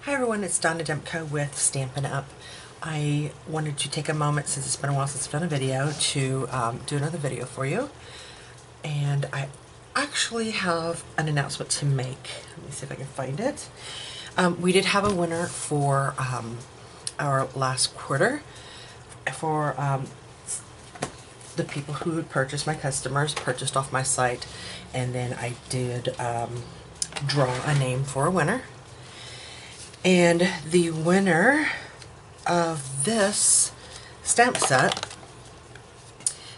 Hi everyone, it's Donna with Stampin' Up. I wanted to take a moment, since it's been a while since I've done a video, to do another video for you. And I actually have an announcement to make. Let me see if I can find it. We did have a winner for our last quarter for the people who had purchased, my customers purchased off my site, and then I did draw a name for a winner. And the winner of this stamp set,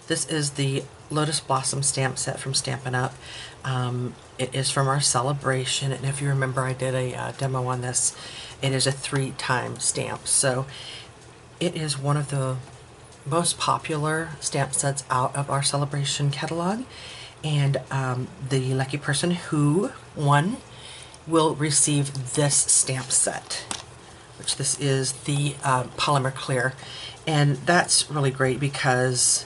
this is the Lotus Blossom stamp set from Stampin' Up. It is from our celebration, and if you remember, I did a demo on this. It is a 3-time stamp, so it is one of the most popular stamp sets out of our celebration catalog. And the lucky person who won will receive this stamp set, which this is the polymer clear. And that's really great because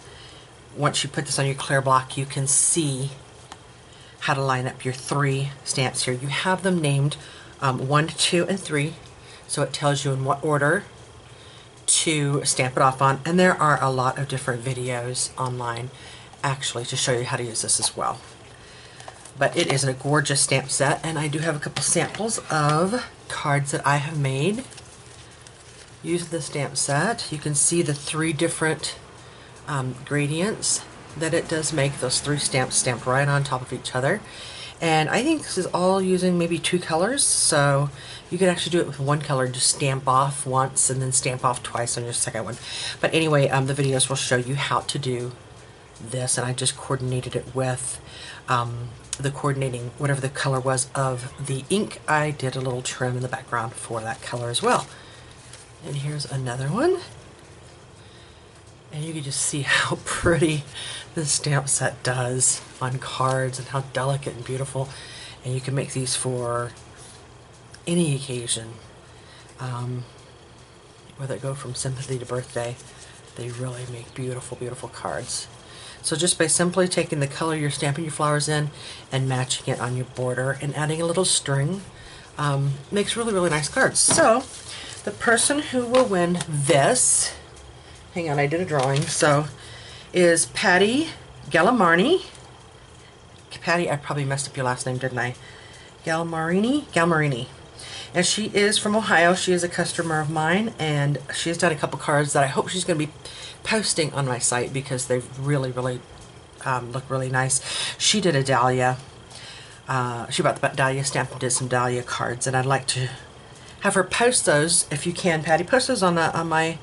once you put this on your clear block, you can see how to line up your 3 stamps here. You have them named 1, 2, and 3, so it tells you in what order to stamp it off on. And there are a lot of different videos online actually to show you how to use this as well. But it is a gorgeous stamp set, and I do have a couple samples of cards that I have made using the stamp set. You can see the 3 different gradients that it does make, those 3 stamps stamped right on top of each other. And I think this is all using maybe 2 colors, so you can actually do it with 1 color, just stamp off once and then stamp off twice on your second one. But anyway, the videos will show you how to do this, and I just coordinated it with the coordinating, whatever the color was of the ink. I did a little trim in the background for that color as well. And here's another one. And you can just see how pretty the stamp set does on cards and how delicate and beautiful. And you can make these for any occasion. Whether it go from sympathy to birthday, they really make beautiful, beautiful cards. So just by simply taking the color you're stamping your flowers in and matching it on your border and adding a little string, makes really, really nice cards. So the person who will win this, hang on, I did a drawing, so is Patty Gallimarini. Patty, I probably messed up your last name, didn't I? Galmarini. And she is from Ohio. She is a customer of mine, and she has done a couple cards that I hope she's going to be posting on my site because they really, really look really nice. She did a dahlia. She bought the dahlia stamp and did some dahlia cards, and I'd like to have her post those, if you can, Patty. Post those on my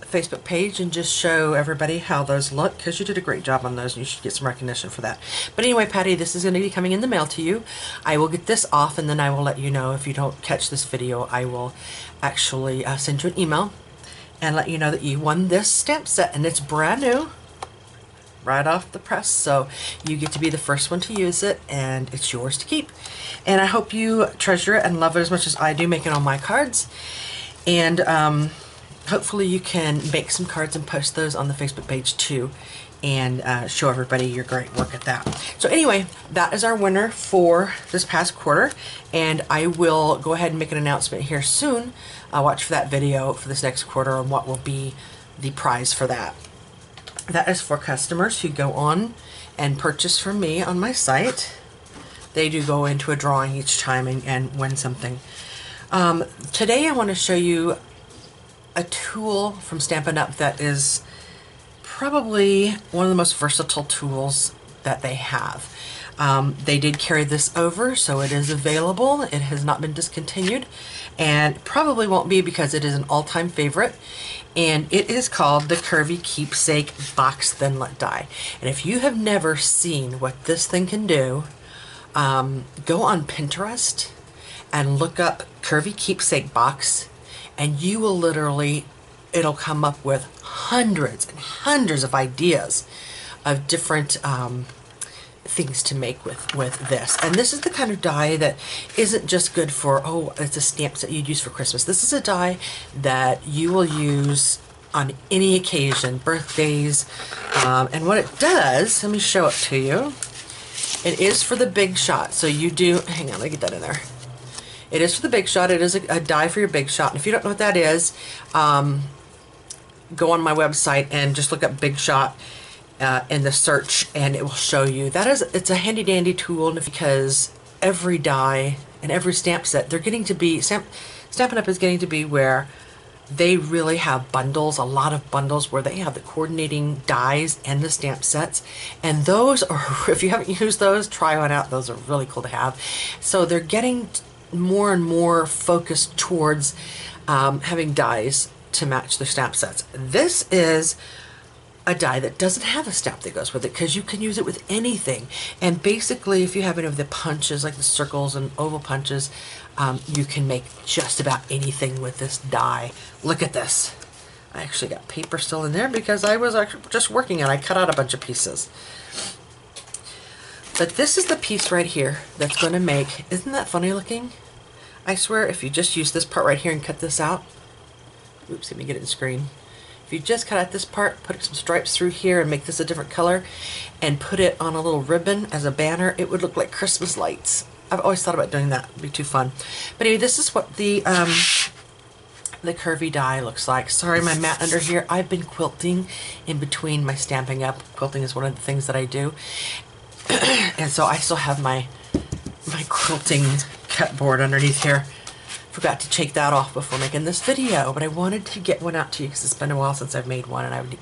Facebook page and just show everybody how those look, because you did a great job on those and you should get some recognition for that. But anyway, Patty, this is going to be coming in the mail to you. I will get this off, and then I will let you know. If you don't catch this video, I will actually send you an email and let you know that you won this stamp set, and it's brand new right off the press, so you get to be the first one to use it, and it's yours to keep. And I hope you treasure it and love it as much as I do making all my cards. And hopefully you can make some cards and post those on the Facebook page too, and show everybody your great work at that. So anyway, that is our winner for this past quarter, and I will go ahead and make an announcement here soon. Watch for that video for this next quarter on what will be the prize for that. That is for customers who go on and purchase from me on my site. They do go into a drawing each time and win something. Today I want to show you a tool from Stampin' Up that is probably one of the most versatile tools that they have. They did carry this over, so it is available. It has not been discontinued, and probably won't be because it is an all-time favorite. And it is called the Curvy Keepsake Box Thinlit Die. And if you have never seen what this thing can do, go on Pinterest and look up Curvy Keepsake Box, and you will literally, it'll come up with hundreds and hundreds of ideas of different things to make with this. And this is the kind of die that isn't just good for, oh, it's a stamp that you'd use for Christmas. This is a die that you will use on any occasion, birthdays, and what it does, let me show it to you. It is for the big shot, so you do, hang on, let me get that in there. It is for the Big Shot. It is a die for your Big Shot. And if you don't know what that is, go on my website and just look up Big Shot in the search, and it will show you. It's a handy dandy tool, because every die and every stamp set, they're getting to be, Stampin' Up! Is getting to be where they really have bundles, a lot of bundles, where they have the coordinating dies and the stamp sets. And those are, if you haven't used those, try one out. Those are really cool to have. So they're getting more and more focused towards having dies to match the stamp sets. This is a die that doesn't have a stamp that goes with it, because you can use it with anything. And basically, if you have any of the punches, like the circles and oval punches, you can make just about anything with this die. Look at this. I actually got paper still in there because I was actually just working on it. I cut out a bunch of pieces. But this is the piece right here that's going to make, isn't that funny looking? I swear, if you just use this part right here and cut this out, oops, let me get it in screen. If you just cut out this part, put some stripes through here and make this a different color, and put it on a little ribbon as a banner, it would look like Christmas lights. I've always thought about doing that. It'd be too fun. But anyway, this is what the curvy die looks like. Sorry, my mat under here. I've been quilting in between my Stampin' Up. Quilting is one of the things that I do. And so I still have my quilting cut board underneath here. Forgot to take that off before making this video, but I wanted to get one out to you because it's been a while since I've made one, and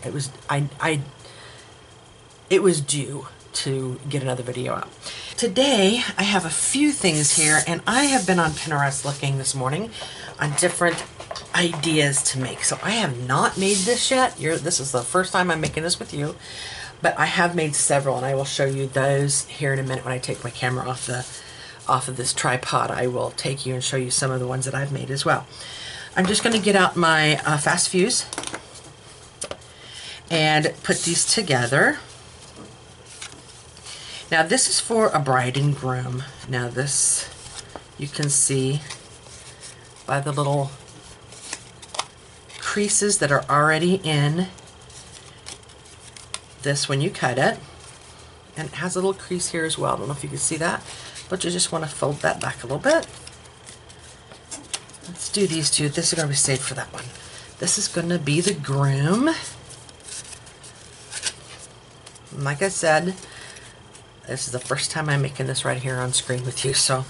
it was due to get another video out. Today I have a few things here, and I have been on Pinterest looking this morning on different ideas to make. So I have not made this yet. This is the first time I'm making this with you, but I have made several, and I will show you those here in a minute when I take my camera off of this tripod. I will take you and show you some of the ones that I've made as well. I'm just going to get out my fast fuse and put these together. Now this is for a bride and groom. Now this, you can see by the little creases that are already in this when you cut it. And it has a little crease here as well. I don't know if you can see that, but you just want to fold that back a little bit. Let's do these two. This is going to be saved for that one. This is going to be the groom. And like I said, this is the first time I'm making this right here on screen with you, so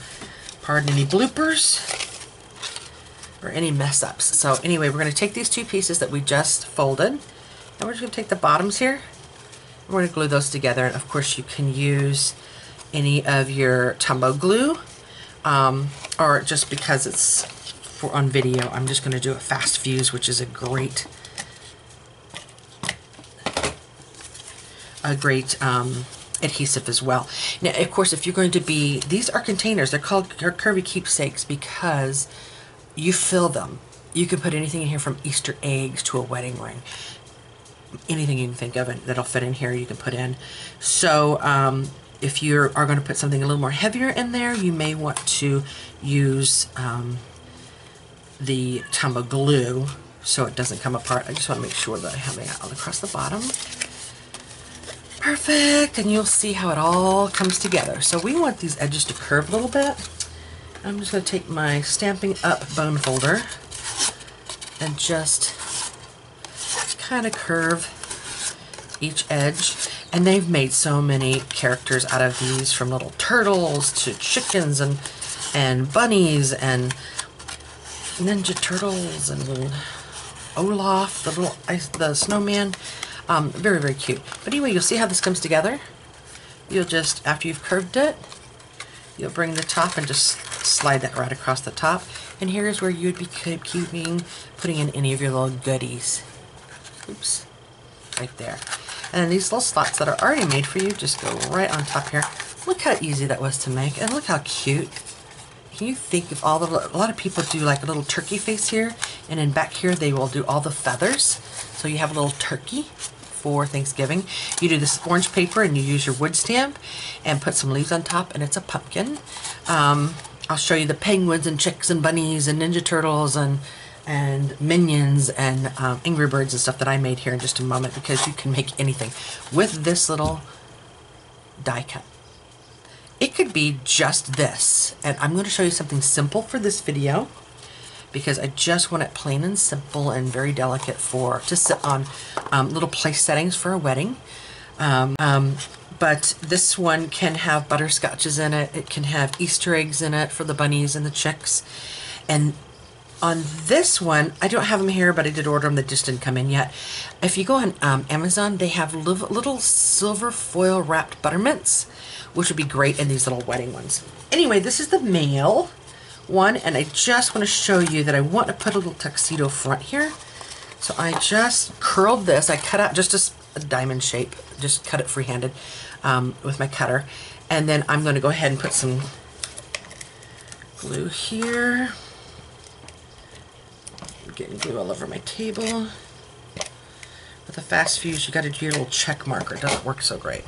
pardon any bloopers or any mess ups. So anyway, we're going to take these two pieces that we just folded, and we're just going to take the bottoms here, and we're going to glue those together. And of course you can use any of your Tumbo glue, or just because it's on video, I'm just going to do a fast fuse, which is a great adhesive as well. Now, of course, if you're going to be, these are containers. They're called Curvy Keepsakes because you fill them. You can put anything in here from Easter eggs to a wedding ring. Anything you can think of it that'll fit in here, you can put in. So if you are going to put something a little more heavier in there, you may want to use the Tumbo glue so it doesn't come apart. I just want to make sure that I have it all across the bottom. Perfect, and you'll see how it all comes together. So we want these edges to curve a little bit. I'm just going to take my Stampin' Up! Bone folder and just kind of curve each edge. And they've made so many characters out of these, from little turtles to chickens and bunnies and Ninja Turtles and Olaf, the snowman. Very, very cute. But anyway, you'll see how this comes together. You'll just, after you've curved it, you'll bring the top and just slide that right across the top. And here's where you'd be putting in any of your little goodies. Oops. Right there. And then these little slots that are already made for you just go right on top here. Look how easy that was to make, and look how cute. Can you think of all the, a lot of people do like a little turkey face here, and then back here they will do all the feathers. So you have a little turkey for Thanksgiving. You do this orange paper and you use your wood stamp and put some leaves on top, and it's a pumpkin. I'll show you the penguins and chicks and bunnies and Ninja Turtles and Minions and Angry Birds and stuff that I made here in just a moment, because you can make anything with this little die cut. it could be just this. And I'm going to show you something simple for this video because I just want it plain and simple and very delicate for to sit on little place settings for a wedding. But this one can have butterscotches in it. It can have Easter eggs in it for the bunnies and the chicks. And on this one, I don't have them here, but I did order them. They just didn't come in yet. If you go on Amazon, they have little silver foil wrapped buttermints, which would be great in these little wedding ones. Anyway, this is the male one, and I just want to show you that I want to put a little tuxedo front here. So I just curled this. I cut out just a diamond shape, just cut it freehanded with my cutter. And then I'm going to go ahead and put some glue here. I'm getting glue all over my table. With a fast fuse, you got to do your little check marker. It doesn't work so great.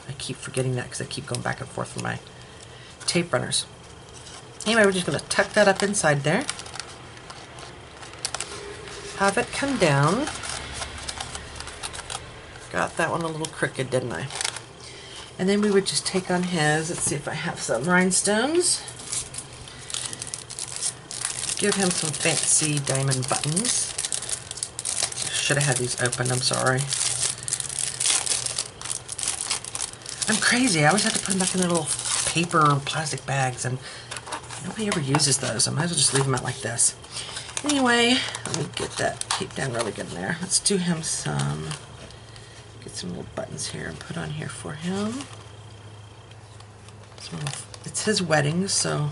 I keep forgetting that because I keep going back and forth with my tape runners. Anyway, we're just going to tuck that up inside there. Have it come down. Got that one a little crooked, didn't I? And then we would just take on his, let's see if I have some rhinestones. Give him some fancy diamond buttons. Should have had these open, I'm sorry. I'm crazy, I always have to put them back in their little paper or plastic bags, and nobody ever uses those. I might as well just leave them out like this. Anyway, let me get that tape down really good in there. Let's do him some, get some little buttons here and put on here for him. It's his wedding, so,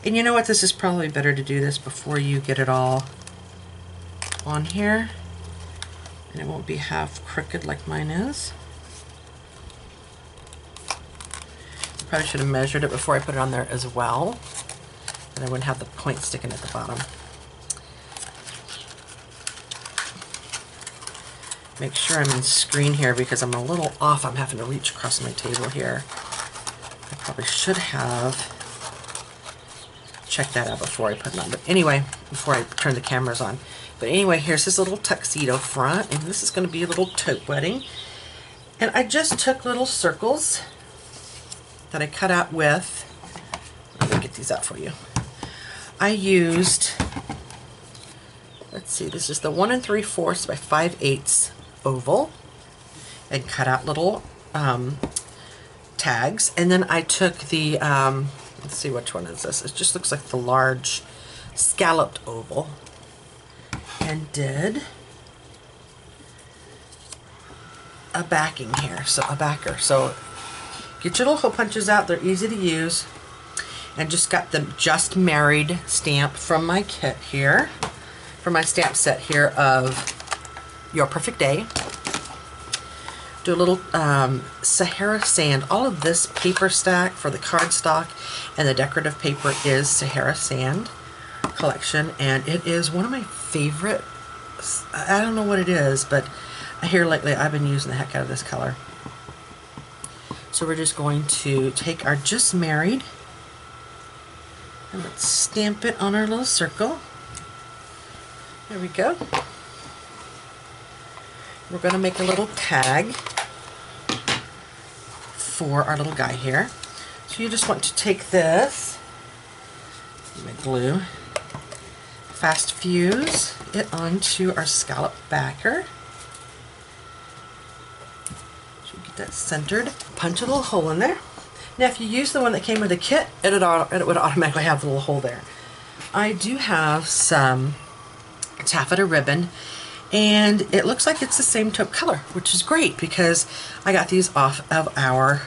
and you know what, this is probably better to do this before you get it all on here, and it won't be half crooked like mine is. Probably should have measured it before I put it on there as well, and I wouldn't have the point sticking at the bottom. Make sure I'm in screen here because I'm a little off. I'm having to reach across my table here. I probably should have checked that out before I put it on. But anyway, before I turn the cameras on. But anyway, here's this little tuxedo front, and this is going to be a little taupe wedding. And I just took little circles that I cut out with, let me get these out for you. I used, let's see, this is the 1 3/4 by 5/8 oval, and cut out little tags. And then I took the, let's see, which one is this? It just looks like the large scalloped oval, and did a backing here, so a backer. So get your little hole punches out, they're easy to use. And just got the Just Married stamp from my kit here, from my stamp set here of Your Perfect Day. Do a little Sahara Sand. All of this paper stack for the cardstock and the decorative paper is Sahara Sand collection, and it is one of my favorite. I don't know what it is, but here lately I've been using the heck out of this color. So we're just going to take our Just Married and let's stamp it on our little circle. There we go. We're going to make a little tag for our little guy here. So you just want to take this, my glue, fast fuse it onto our scallop backer. That's centered. Punch a little hole in there. Now if you use the one that came with the kit, it would automatically have the little hole there. I do have some taffeta ribbon, and it looks like it's the same taupe color, which is great because I got these off of our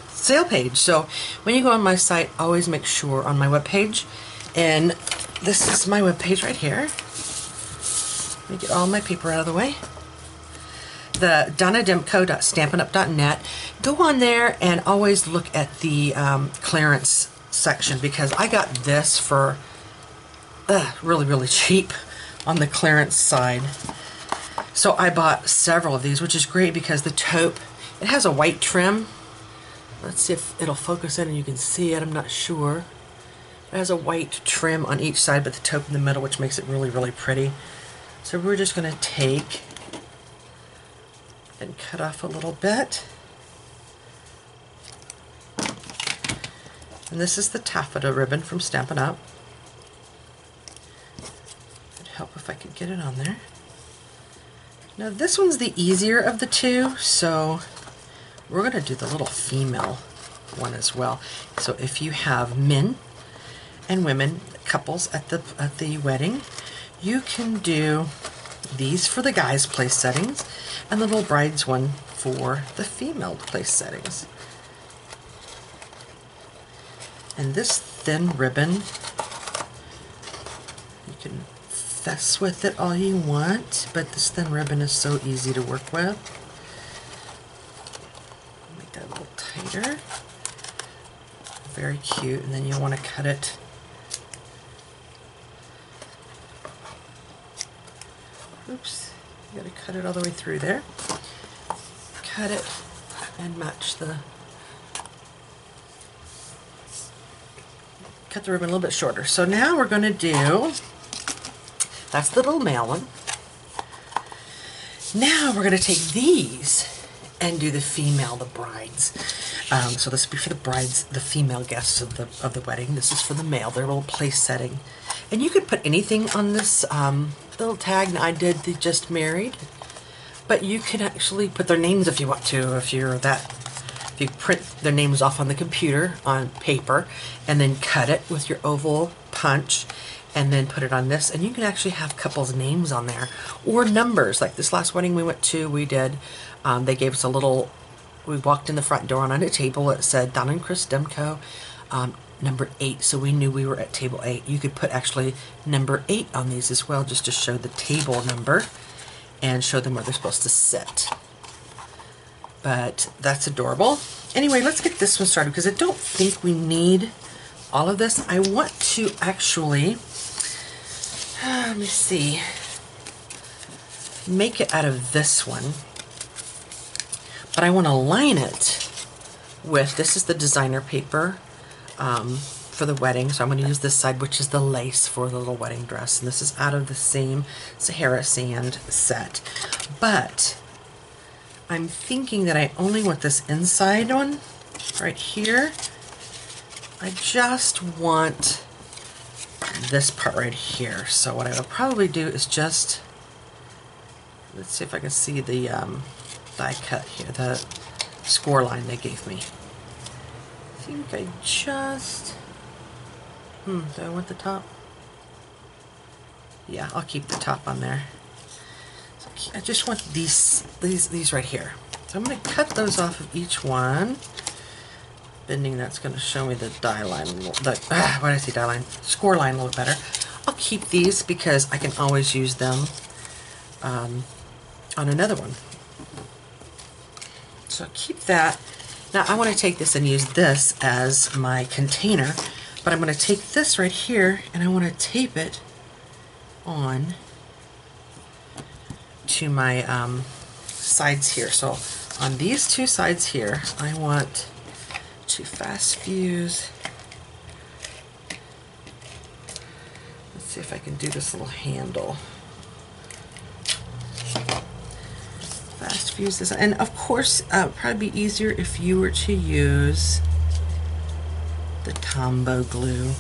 sale page. So when you go on my site, always make sure on my webpage, and this is my webpage right here. Let me get all my paper out of the way. The donnadimco.stampinup.net. Go on there and always look at the clearance section, because I got this for really cheap on the clearance side. So I bought several of these, which is great because the taupe, it has a white trim. Let's see if it'll focus in and you can see it. I'm not sure. It has a white trim on each side, but the taupe in the middle, which makes it really pretty. So we're just going to take and cut off a little bit. And this is the taffeta ribbon from Stampin' Up. It'd help if I could get it on there. Now this one's the easier of the two, so we're going to do the little female one as well. So if you have men and women, couples at the wedding, you can do these for the guys' place settings and the little bride's one for the female place settings. And this thin ribbon, you can fuss with it all you want, but this thin ribbon is so easy to work with. Make that a little tighter. Very cute, and then you'll want to cut it oops, you gotta cut it all the way through there. Cut it and match the cut the ribbon a little bit shorter. So now we're going to do, that's the little male one. Now we're going to take these and do the female, the brides. So this will be for the brides, the female guests of the wedding. This is for the male, their little place setting. And you could put anything on this little tag. Now I did the just married, but you can actually put their names if you want to, if you print their names off on the computer on paper and then cut it with your oval punch and then put it on this, and you can actually have couples' names on there or numbers. Like this last wedding we went to, we did, they gave us a little, we walked in the front door and on a table it said Donna and Chris Demko, number 8, so we knew we were at table 8. You could put actually number 8 on these as well, just to show the table number and show them where they're supposed to sit. But that's adorable. Anyway, let's get this one started because I don't think we need all of this. I want to actually, let me see, make it out of this one. But I want to line it with, this is the designer paper for the wedding. So I'm going to use this side, which is the lace for the little wedding dress. And this is out of the same Sahara Sand set. But I'm thinking that I only want this inside one right here. I just want this part right here. So what I will probably do is just, let's see if I can see the die cut here, the score line they gave me. I think I just, do I want the top? Yeah, I'll keep the top on there. I just want these right here. So I'm going to cut those off of each one. Bending, that's going to show me the die line, what did I say, die line? Score line a little better. I'll keep these because I can always use them on another one. So I'll keep that. Now I want to take this and use this as my container, but I'm going to take this right here and I want to tape it on to my sides here. So on these two sides here, I want to fast fuse. Let's see if I can do this little handle. Fast fuse this, and of course, probably be easier if you were to use the Tombow glue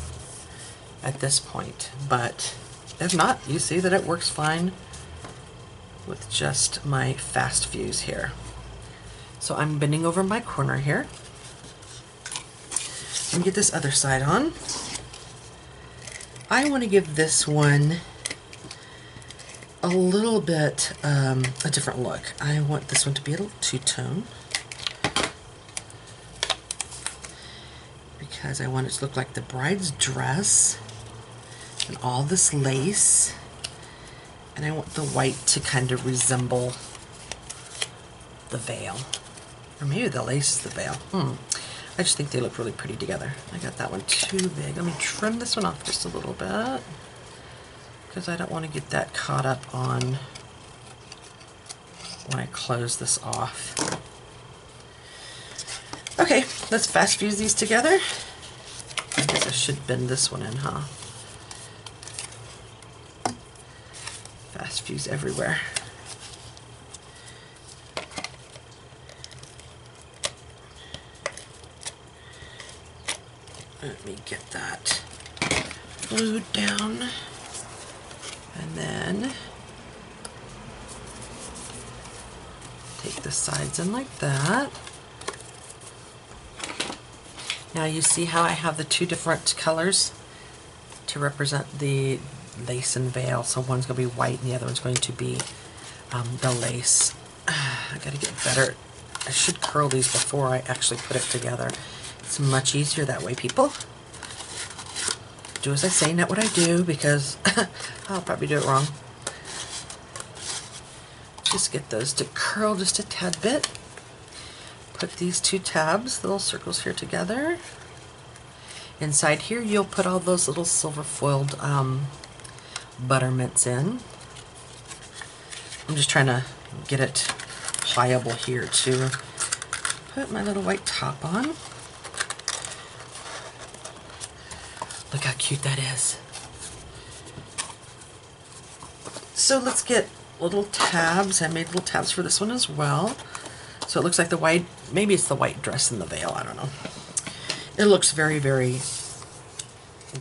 at this point, but if not, you see that it works fine with just my fast fuse here. So I'm bending over my corner here and get this other side on. I want to give this one a little bit a different look. I want this one to be a little two-tone because I want it to look like the bride's dress and all this lace. And I want the white to kind of resemble the veil. Or maybe the lace is the veil. I just think they look really pretty together. I got that one too big. Let me trim this one off just a little bit because I don't want to get that caught up on when I close this off. Okay, let's fast fuse these together. I guess I should bend this one in, huh? Fast fuse everywhere. Let me get that glued down, and then take the sides in like that. Now you see how I have the two different colors to represent the lace and veil. So one's going to be white and the other one's going to be the lace. I gotta get better. I should curl these before I actually put it together. It's much easier that way, people. Do as I say, not what I do, because I'll probably do it wrong. Just get those to curl just a tad bit. Put these two tabs, the little circles here together. Inside here you'll put all those little silver foiled buttermints in. I'm just trying to get it pliable here to put my little white top on. Look how cute that is. So let's get little tabs. I made little tabs for this one as well. So it looks like the white, maybe it's the white dress and the veil, I don't know. It looks very, very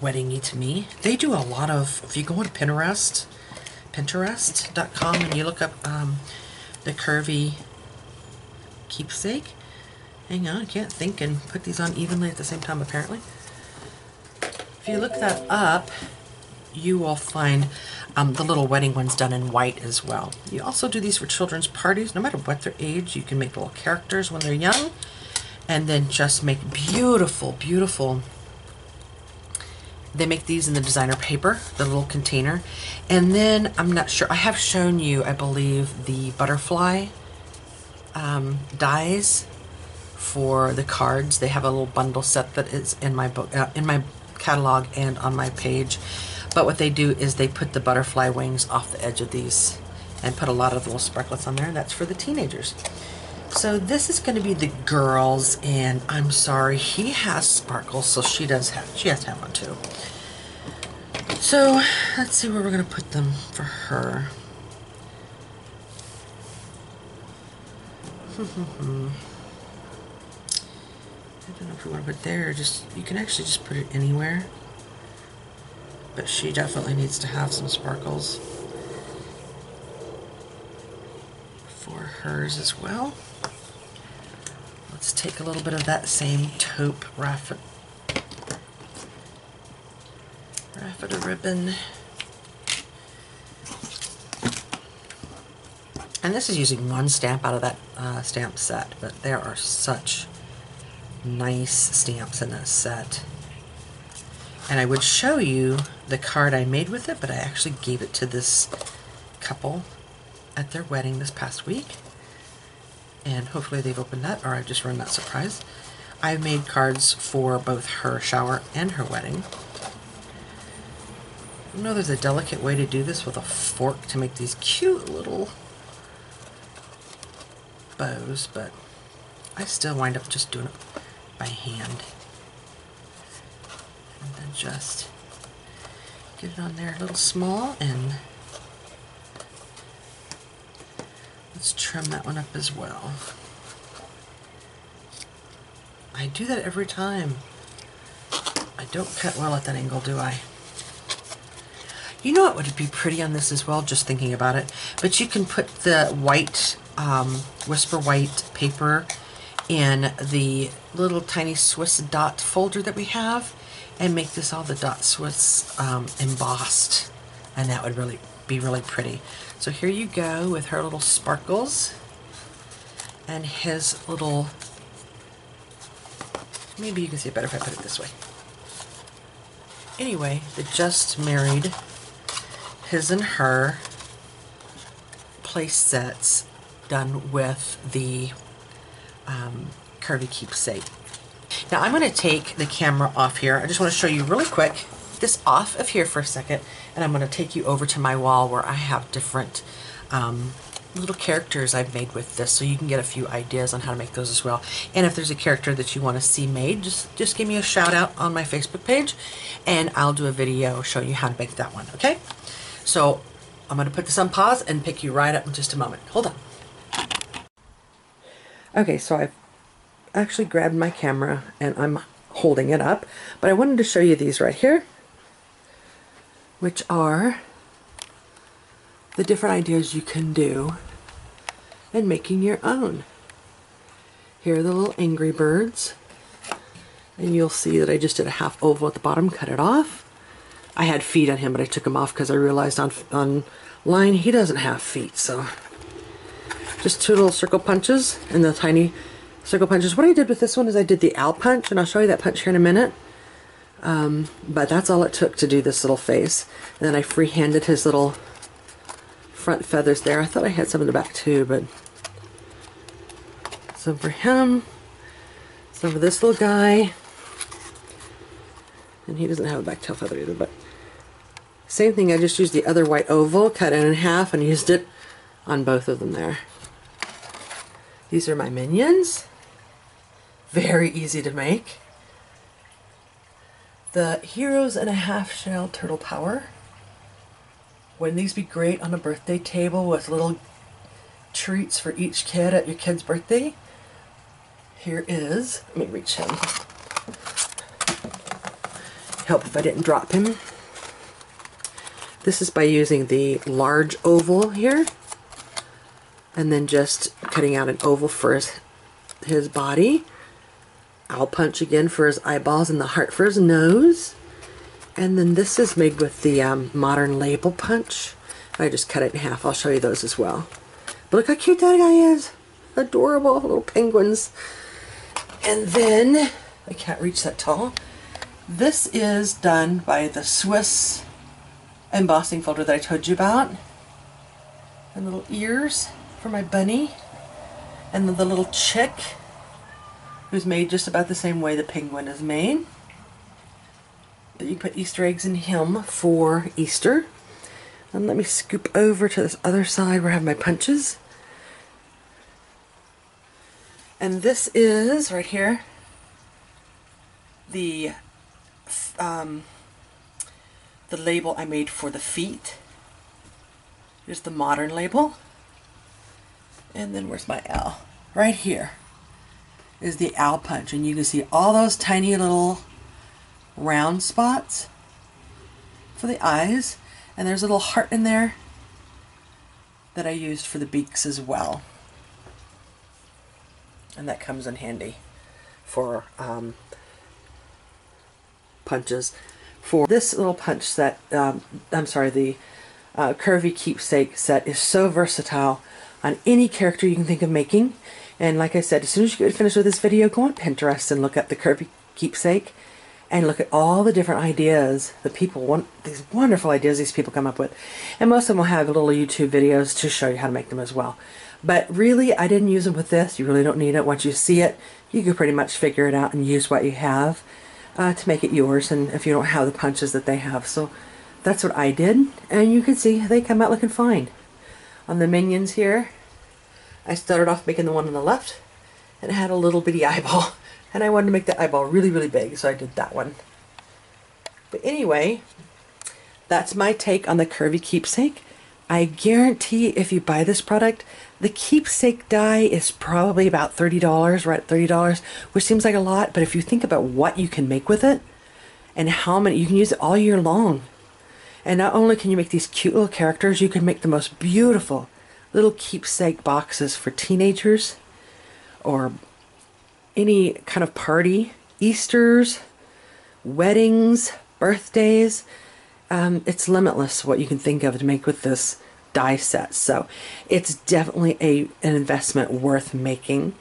wedding-y to me. They do a lot of, if you go on Pinterest.com and you look up the Curvy Keepsake. Hang on, I can't think and put these on evenly at the same time apparently. If you look that up, you will find the little wedding ones done in white as well. You also do these for children's parties, no matter what their age. You can make little characters when they're young, and then just make beautiful, beautiful. They make these in the designer paper, the little container. And then, I'm not sure, I have shown you, I believe, the butterfly dies for the cards. They have a little bundle set that is in my book, in my catalog and on my page. But what they do is they put the butterfly wings off the edge of these and put a lot of little sparklets on there, and that's for the teenagers. So this is going to be the girls, and I'm sorry, he has sparkles, so she has to have one too. So let's see where we're going to put them for her. I don't know if we want to put there, or just, you can actually just put it anywhere. But she definitely needs to have some sparkles for hers as well. Let's take a little bit of that same taupe raffia ribbon. And this is using one stamp out of that stamp set, but there are such nice stamps in that set. And I would show you the card I made with it, but I actually gave it to this couple at their wedding this past week. And hopefully they've opened that, or I've just run that surprise. I made cards for both her shower and her wedding. I know there's a delicate way to do this with a fork to make these cute little bows, but I still wind up just doing it by hand. And then just get it on there a little small, and let's trim that one up as well. I do that every time. I don't cut well at that angle, do I? You know what would be pretty on this as well, just thinking about it, but you can put the white, Whisper White paper in the little tiny Swiss dot folder that we have, and make this all the dot Swiss embossed, and that would really be really pretty. So here you go with her little sparkles and his little, maybe you can see it better if I put it this way. Anyway, the just married, his and her place sets done with the Curvy Keepsake. Now I'm going to take the camera off here. I just want to show you really quick this off of here for a second, and I'm going to take you over to my wall where I have different little characters I've made with this, so you can get a few ideas on how to make those as well. And if there's a character that you want to see made, just give me a shout out on my Facebook page, and I'll do a video showing you how to make that one, okay? So I'm going to put this on pause and pick you right up in just a moment. Hold on. Okay, so I've actually grabbed my camera and I'm holding it up, but I wanted to show you these right here, which are the different ideas you can do in making your own. Here are the little Angry Birds, and you'll see that I just did a half oval at the bottom, cut it off. I had feet on him, but I took him off because I realized online he doesn't have feet, so just 2 little circle punches and the tiny circle punches. What I did with this one is I did the owl punch, and I'll show you that punch here in a minute. But that's all it took to do this little face. And then I freehanded his little front feathers there. I thought I had some in the back too, but some for him, some for this little guy. And he doesn't have a back tail feather either, but same thing. I just used the other white oval, cut it in half, and used it on both of them there. These are my minions. Very easy to make. The Heroes and a Half-Shell Turtle Power. Wouldn't these be great on a birthday table with little treats for each kid at your kid's birthday? Here is, let me reach him. Help if I didn't drop him. This is by using the large oval here, and then just cutting out an oval for his body. Owl punch again for his eyeballs and the heart for his nose. And then this is made with the modern label punch. I just cut it in half. I'll show you those as well. But look how cute that guy is. Adorable little penguins. And then, I can't reach that tall. This is done by the Swiss embossing folder that I told you about. And little ears for my bunny. And then the little chick, who's made just about the same way the penguin is made. But you put Easter eggs in him for Easter. And let me scoop over to this other side where I have my punches. And this is, right here, the label I made for the feet. Here's the modern label. And then where's my owl? Right here is the owl punch, and you can see all those tiny little round spots for the eyes, and there's a little heart in there that I used for the beaks as well, and that comes in handy for punches. For this little punch set, I'm sorry, the Curvy Keepsake set is so versatile on any character you can think of making. And like I said, as soon as you get finished with this video, go on Pinterest and look up the Curvy Keepsake and look at all the different ideas that people want, these wonderful ideas these people come up with. And most of them will have little YouTube videos to show you how to make them as well. But really, I didn't use them with this. You really don't need it. Once you see it, you can pretty much figure it out and use what you have to make it yours, and if you don't have the punches that they have. So that's what I did, and you can see they come out looking fine. On the minions here, I started off making the one on the left, and it had a little bitty eyeball, and I wanted to make the eyeball really, really big, so I did that one. But anyway, that's my take on the Curvy Keepsake. I guarantee if you buy this product, the Keepsake die is probably about $30, right at $30, which seems like a lot, but if you think about what you can make with it, and how many, you can use it all year long. And not only can you make these cute little characters, you can make the most beautiful little keepsake boxes for teenagers, or any kind of party, Easters, weddings, birthdays. It's limitless what you can think of to make with this die set. So it's definitely an investment worth making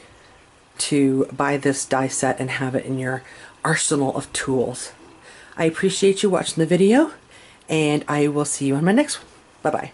to buy this die set and have it in your arsenal of tools. I appreciate you watching the video, and I will see you on my next one. Bye-bye.